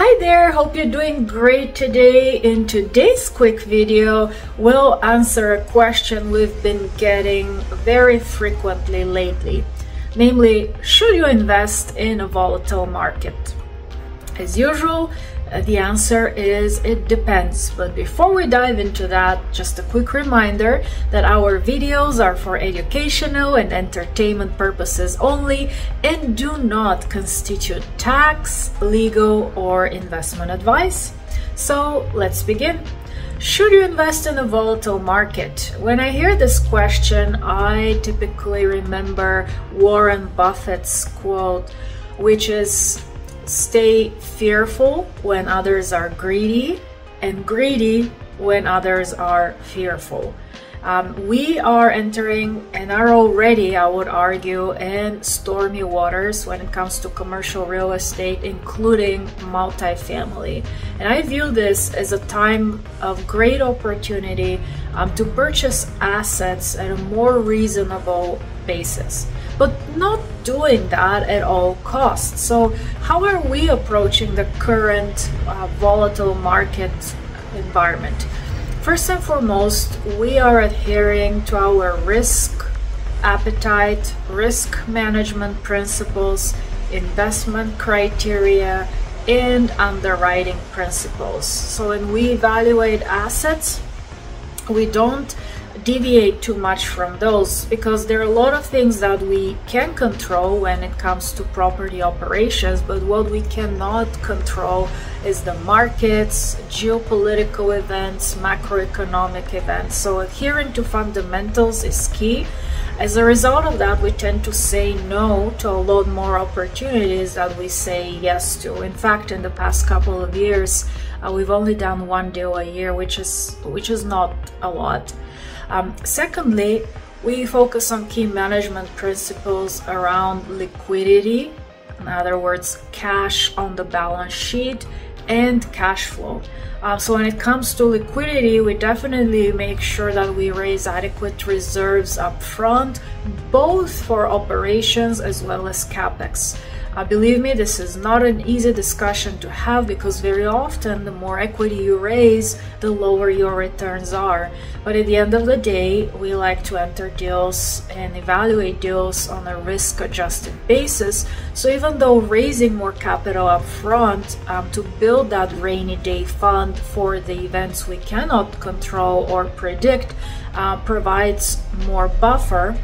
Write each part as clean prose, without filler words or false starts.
Hi there, hope you're doing great today. In today's quick video, we'll answer a question we've been getting very frequently lately. Namely, should you invest in a volatile market? As usual, the answer is it depends. But before we dive into that, just a quick reminder that our videos are for educational and entertainment purposes only and do not constitute tax, legal, or investment advice. So let's begin. Should you invest in a volatile market? When I hear this question, I typically remember Warren Buffett's quote, which is, "Stay fearful when others are greedy, and greedy when others are fearful." We are entering and are already, I would argue, in stormy waters when it comes to commercial real estate, including multifamily. And I view this as a time of great opportunity to purchase assets at a more reasonable basis, but not doing that at all costs. So how are we approaching the current volatile market environment? First and foremost, we are adhering to our risk appetite, risk management principles, investment criteria, and underwriting principles. So when we evaluate assets, we don't deviate too much from those, because there are a lot of things that we can control when it comes to property operations, but what we cannot control is the markets, geopolitical events, macroeconomic events. So adhering to fundamentals is key. As a result of that, we tend to say no to a lot more opportunities that we say yes to. In fact, in the past couple of years, we've only done one deal a year, which is not a lot. Secondly, we focus on key management principles around liquidity, in other words, cash on the balance sheet, and cash flow. So when it comes to liquidity, we definitely make sure that we raise adequate reserves up front, both for operations as well as capex. Believe me, this is not an easy discussion to have, because very often the more equity you raise, the lower your returns are. But at the end of the day, we like to enter deals and evaluate deals on a risk-adjusted basis. So even though raising more capital up front to build that rainy day fund for the events we cannot control or predict provides more buffer.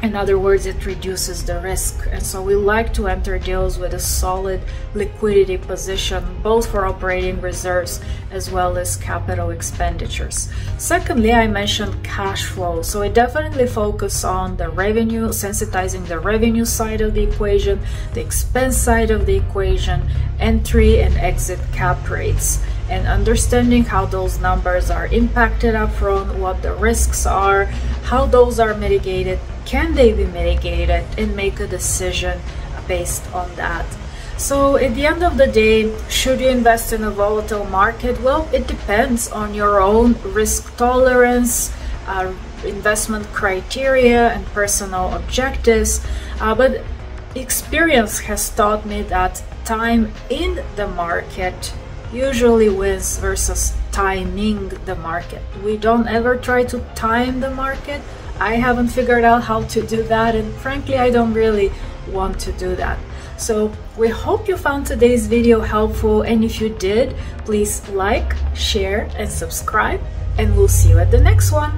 In other words, it reduces the risk. And so we like to enter deals with a solid liquidity position, both for operating reserves as well as capital expenditures. Secondly, I mentioned cash flow. So we definitely focus on the revenue, sensitizing the revenue side of the equation, the expense side of the equation, entry and exit cap rates, and understanding how those numbers are impacted upfront, what the risks are, how those are mitigated, can they be mitigated, and make a decision based on that. So at the end of the day, should you invest in a volatile market? Well, it depends on your own risk tolerance, investment criteria, and personal objectives. But experience has taught me that time in the market usually wins versus timing the market. We don't ever try to time the market. I haven't figured out how to do that, and frankly, I don't really want to do that. So we hope you found today's video helpful, and if you did, please like, share, and subscribe, and we'll see you at the next one.